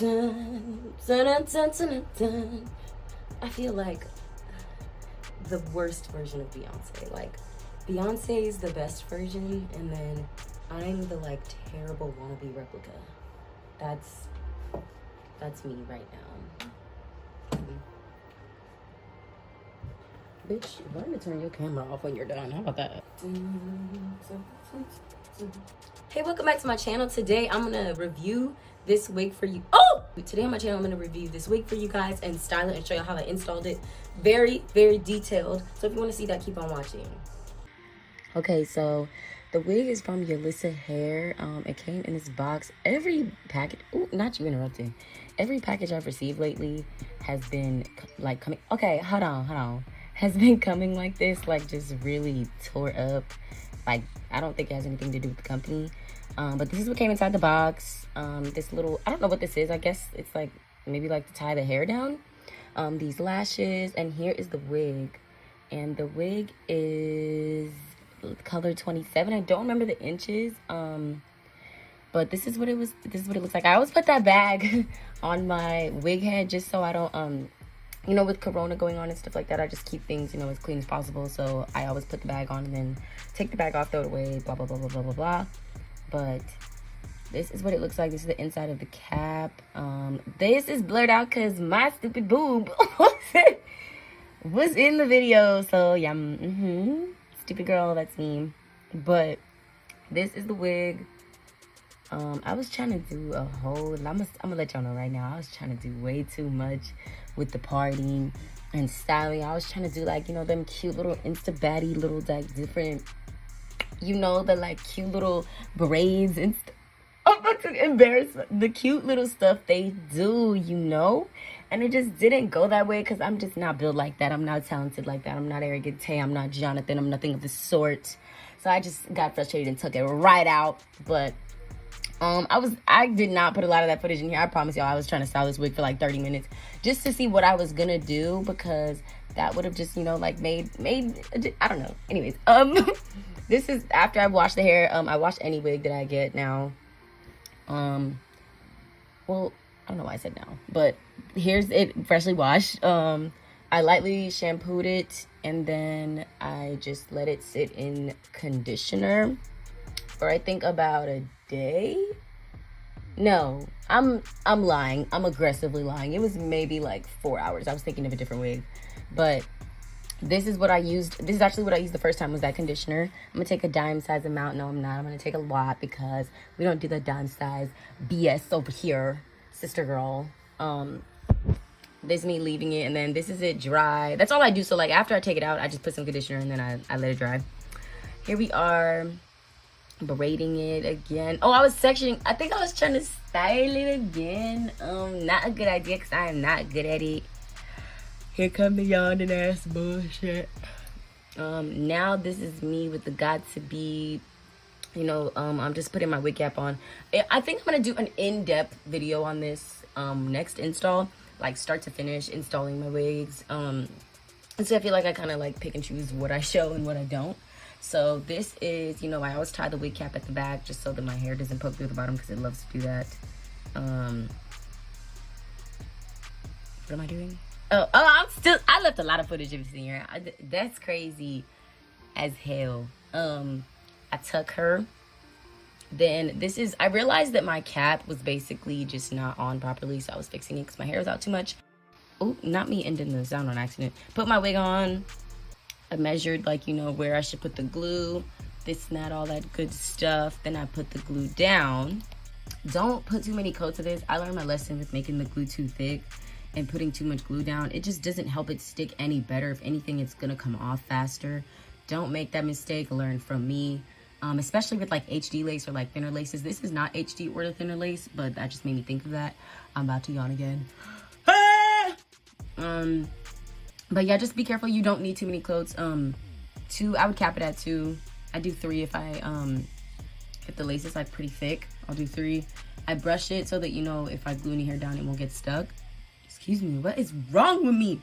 Dun, dun, dun, dun, dun, dun. I feel like the worst version of Beyonce. Like, Beyonce is the best version, and then I'm the like terrible wannabe replica. That's me right now. Bitch, learn to turn your camera off when you're done. How about that? Hey, welcome back to my channel. Today I'm gonna review this wig for you. Oh! Today on my channel I'm gonna review this wig for you guys and style it and show you how I installed it. Very, very detailed. So if you want to see that, keep on watching. Okay, so the wig is from Yolissa Hair. It came in this box. Every package, ooh, not you interrupting. Every package I've received lately has been like coming. Okay, hold on. Has been coming like this, like just really tore up. Like, I don't think it has anything to do with the company. But this is what came inside the box. This little, I don't know what this is. I guess it's like, maybe like to tie the hair down. These lashes, and here is the wig. And the wig is color 27. I don't remember the inches. But this is what it was. This is what it looks like. I always put that bag on my wig head just so I don't, you know, with Corona going on and stuff like that, I just keep things, you know, as clean as possible. So I always put the bag on and then take the bag off, throw it away, blah, blah, blah, blah, blah, blah, blah. But this is what it looks like. This is the inside of the cap. This is blurred out because my stupid boob was in the video. So, yeah, stupid girl, that's me. But this is the wig. I was trying to do a whole, I'm gonna let y'all know right now, I was trying to do way too much with the partying and styling. I was trying to do, like, you know, them cute little Insta baddie little, like, different, you know, the, like, cute little braids and stuff. I'm about to embarrass the cute little stuff they do, you know? And it just didn't go that way because I'm just not built like that. I'm not talented like that. I'm not arrogant Tay. I'm not Jonathan. I'm nothing of the sort. So I just got frustrated and took it right out. But I did not put a lot of that footage in here. I promise y'all I was trying to style this wig for like 30 minutes just to see what I was gonna do, because that would have just, you know, like made I don't know. Anyways, this is after I washed the hair. I wash any wig that I get now. Well, I don't know why I said now, but here's it freshly washed. I lightly shampooed it and then I just let it sit in conditioner for I think about a day. No, I'm lying. I'm aggressively lying. It was maybe like 4 hours. I was thinking of a different wig, but this is what I used. This is actually what I used the first time, was that conditioner. I'm gonna take a dime size amount. No, I'm not. I'm gonna take a lot because we don't do the dime size BS over here, sister girl. This is me leaving it, and then this is it dry. That's all I do. So like after I take it out, I just put some conditioner and then I let it dry. Here we are. Braiding it again. Oh, I was sectioning. I think I was trying to style it again. Not a good idea because I am not good at it. Here come the yawning ass bullshit. Now this is me with the got to be, you know, I'm just putting my wig cap on. I think I'm gonna do an in-depth video on this next install, like start to finish installing my wigs. And so I feel like I kind of like pick and choose what I show and what I don't. So this is, you know, I always tie the wig cap at the back just so that my hair doesn't poke through the bottom because it loves to do that. What am I doing? Oh, I left a lot of footage of this in here. That's crazy as hell. I tuck her. Then this is, I realized that my cap was basically just not on properly, so I was fixing it because my hair was out too much. Oh, not me ending the sound on accident. Put my wig on. I measured, like, you know, where I should put the glue, this and that, all that good stuff. Then I put the glue down. Don't put too many coats of this. I learned my lesson with making the glue too thick and putting too much glue down. It just doesn't help it stick any better. If anything, it's gonna come off faster. Don't make that mistake. Learn from me. Especially with like HD lace or like thinner laces. This is not HD or the thinner lace, but that just made me think of that. I'm about to yawn again. But yeah, just be careful. You don't need too many coats. 2, I would cap it at 2. I do 3 if the lace is like pretty thick. I'll do 3. I brush it so that, you know, if I glue any hair down, it won't get stuck. Excuse me, what is wrong with me?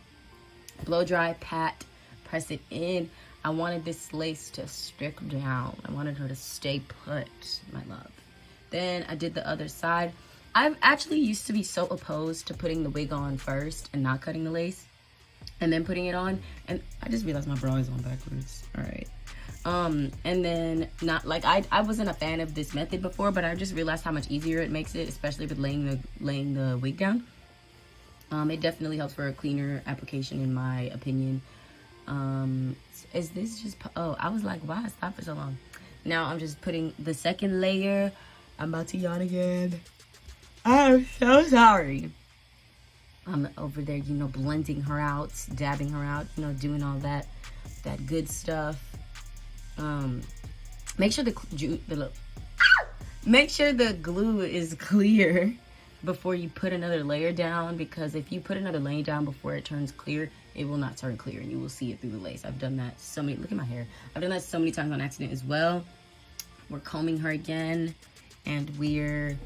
Blow dry, pat, press it in. I wanted this lace to stick down. I wanted her to stay put, my love. Then I did the other side. I've actually used to be so opposed to putting the wig on first and not cutting the lace and then putting it on, and I just realized my bra is on backwards. All right. And then not like I wasn't a fan of this method before, but I just realized how much easier it makes it, especially with laying the wig down. It definitely helps for a cleaner application, in my opinion. Is this just, oh, I was like, why I stopped for so long? Now I'm just putting the second layer. I'm about to yawn again. I'm so sorry. I'm over there, you know, blending her out, dabbing her out, you know, doing all that good stuff. Make sure make sure the glue is clear before you put another layer down, because if you put another layer down before it turns clear, it will not turn clear and you will see it through the lace. I've done that so many, look at my hair. I've done that so many times on accident as well. We're combing her again and we're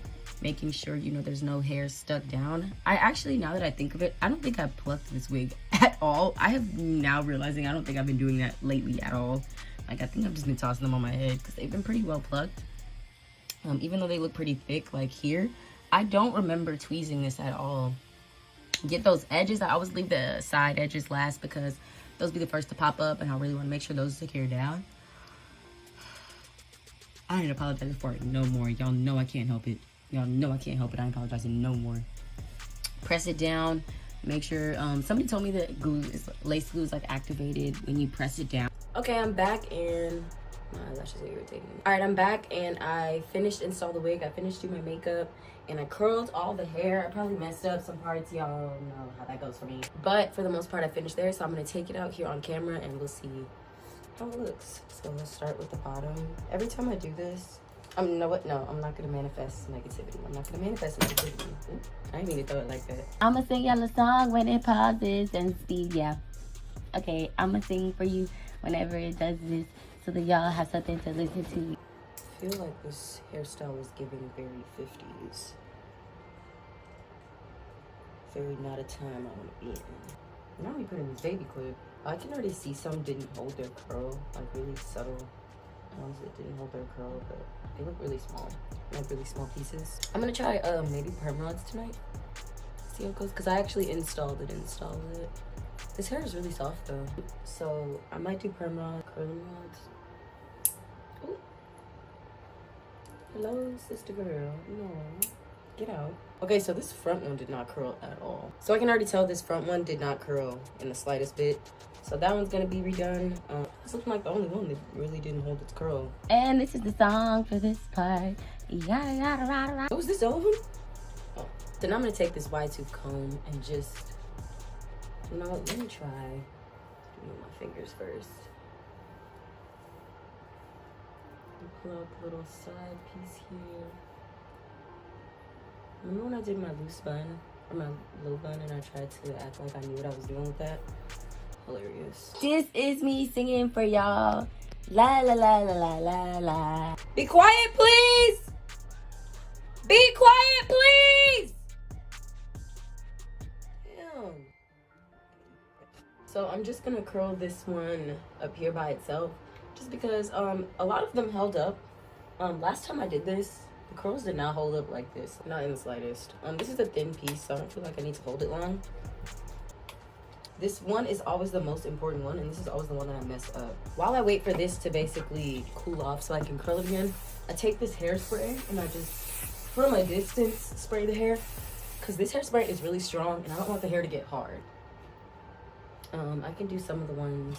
making sure, you know, there's no hair stuck down. I actually, now that I think of it, I don't think I plucked this wig at all. I have now realizing I don't think I've been doing that lately at all. Like, I think I've just been tossing them on my head because they've been pretty well plucked. Even though they look pretty thick, like here, I don't remember tweezing this at all. Get those edges. I always leave the side edges last because those be the first to pop up, and I really want to make sure those secure down. I ain't apologizing for it no more. Y'all know I can't help it. Y'all know I can't help it. I ain't apologizing no more. Press it down. Make sure, somebody told me that lace glue is like activated when you press it down. Okay, I'm back and my eyelashes are irritating me. All right, I'm back and I finished install the wig. I finished doing my makeup and I curled all the hair. I probably messed up some parts. Y'all know how that goes for me. But for the most part, I finished there. So I'm gonna take it out here on camera and we'll see how it looks. So let's start with the bottom. Every time I do this, you know what? No, I'm not gonna manifest negativity. I'm not gonna manifest negativity. Ooh, I didn't mean to throw it like that. I'm gonna sing y'all a song when it pauses and speed, yeah. Okay, I'm gonna sing for you whenever it does this so that y'all have something to listen to. I feel like this hairstyle is giving very 50s. Very not a time I want to be in. Now we put in this baby clip. I can already see some didn't hold their curl, like really subtle ones that didn't hold their curl, but they look really small, like really small pieces. I'm gonna try maybe perm rods tonight. See how it goes, because I actually installed it. This hair is really soft though, so I might do perm rod, curling rods. Ooh. Hello, sister girl. No, get out. Okay, so this front one did not curl at all. So I can already tell this front one did not curl in the slightest bit. So that one's gonna be redone. This looks like the only one that really didn't hold its curl. And this is the song for this part. Yeah. Oh, is this all of them? Oh. Then I'm gonna take this wide tooth comb and just, you know what, let me try doing my fingers first. Pull up a little side piece here. Remember when I did my loose bun, or my low bun, and I tried to act like I knew what I was doing with that? Hilarious. This is me singing for y'all. La la la la la la la. Be quiet, please! Be quiet, please! Damn. So I'm just gonna curl this one up here by itself, just because a lot of them held up. Last time I did this, the curls did not hold up like this, not in the slightest. This is a thin piece, so I don't feel like I need to hold it long. This one is always the most important one, and this is always the one that I mess up. While I wait for this to basically cool off so I can curl it again, I take this hairspray and I just, from a distance, spray the hair, because this hairspray is really strong and I don't want the hair to get hard. I can do some of the ones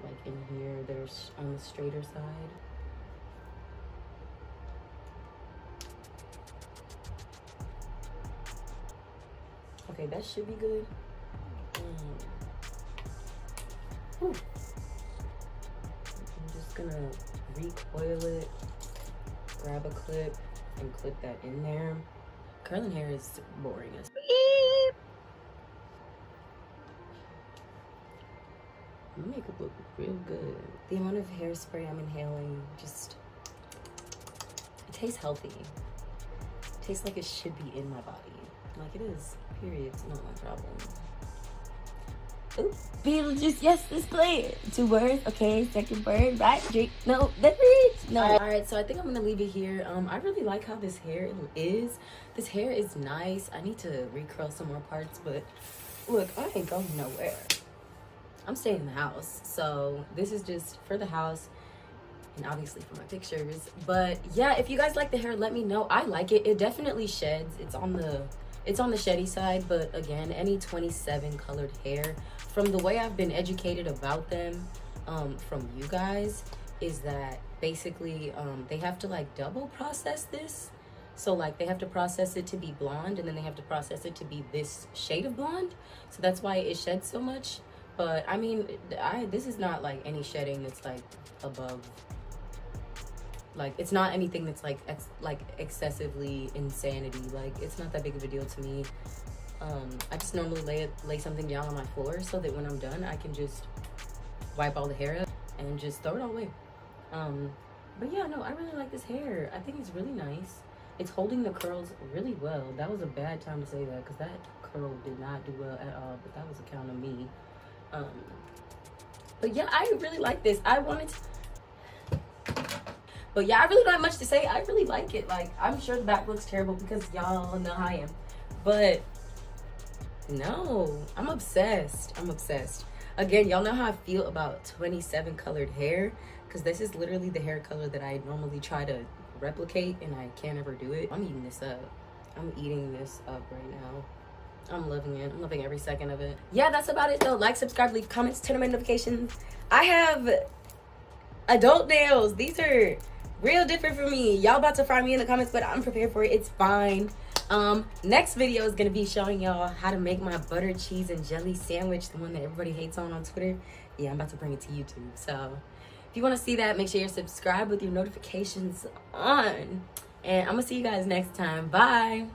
like in here, there's on the straighter side. Okay, that should be good. I'm just gonna recoil it, grab a clip, and clip that in there. Curling hair is boring as my makeup look real good. The amount of hairspray I'm inhaling just, it tastes healthy. It tastes like it should be in my body. Like it is, period. It's not my problem. Oops. Beetlejuice, yes, let's play it. 2 words, okay. Second word, right? Drink. No, beverage. No. All right, so I think I'm gonna leave it here. I really like how this hair is. This hair is nice. I need to recurl some more parts, but look, I ain't going nowhere. I'm staying in the house, so this is just for the house and obviously for my pictures. But yeah, if you guys like the hair, let me know. I like it. It definitely sheds. It's on the sheddy side, but again, any 27 colored hair, from the way I've been educated about them from you guys, is that basically they have to like double process this. So like they have to process it to be blonde, and then they have to process it to be this shade of blonde. So that's why it sheds so much. But I mean, this is not like any shedding that's like above, like it's not anything that's like excessively insanity. Like it's not that big of a deal to me. I just normally lay something down on my floor so that when I'm done I can just wipe all the hair up and just throw it all away. But yeah, no, I really like this hair. I think it's really nice. It's holding the curls really well. That was a bad time to say that because that curl did not do well at all, but that was account of me. But yeah, I really like this. But yeah, I really don't have much to say. I really like it. Like, I'm sure the back looks terrible because y'all know how I am. But no, I'm obsessed. I'm obsessed. Again, y'all know how I feel about 27 colored hair, because this is literally the hair color that I normally try to replicate and I can't ever do it. I'm eating this up. I'm eating this up right now. I'm loving it. I'm loving every second of it. Yeah, that's about it though. Like, subscribe, leave comments, turn on notifications. I have adult nails. These are real different for me. Y'all about to fry me in the comments, but I'm prepared for it. It's fine. Next video is gonna be showing y'all how to make my butter, cheese, and jelly sandwich, the one that everybody hates on Twitter. Yeah, I'm about to bring it to YouTube. So if you want to see that, make sure you're subscribed with your notifications on. And I'm gonna see you guys next time. Bye.